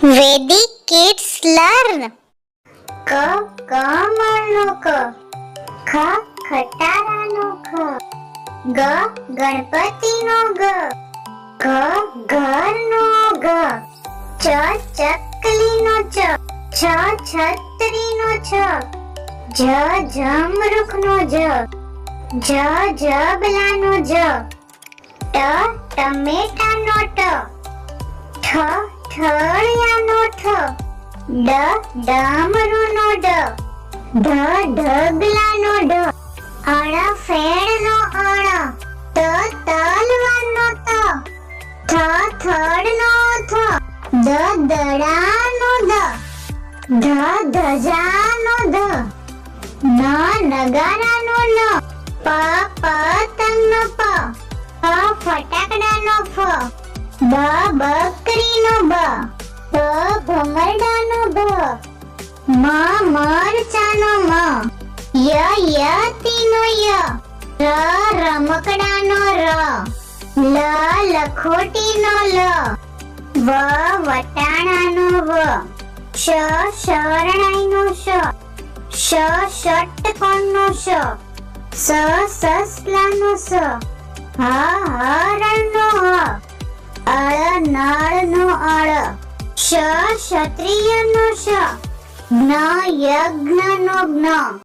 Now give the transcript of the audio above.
Vedic kids learn. ક કમળનો ક, ખ ખટારાનો ખ, ગ ગણપતિનો ગ, ઘ ઘરનો ઘ, ચ ચકલીનો ચ, છ છત્રીનો છ, જ જમરૂખનો જ, જબલાનો જ, ટ ટમેટાનો ટ, ઠ ઠળિયાનો ઠ, ડામરુનો ડ, ઢગલાનો ઢ, અણ ફેણનો અણ, તલવાનો ત, થડનો થ, દડાનો દ, ધજાનો ધ, નગારાનો ન, પતંગનો પ, ફટાકડાનો ફ, બકરીનો બ, ભમરડાનો ભ, મરચાનો મ, યતીનો ય, રમકડાનો ર, લખોટીનો લ, વટાણાનો વ, શરણાઈનો શ, ષટકોણનો શ, સસલાનો સ, હરણનો હ, નળનો અળ, ક્ષત્રિયનો શ, યજ્ઞનો જ્ઞ.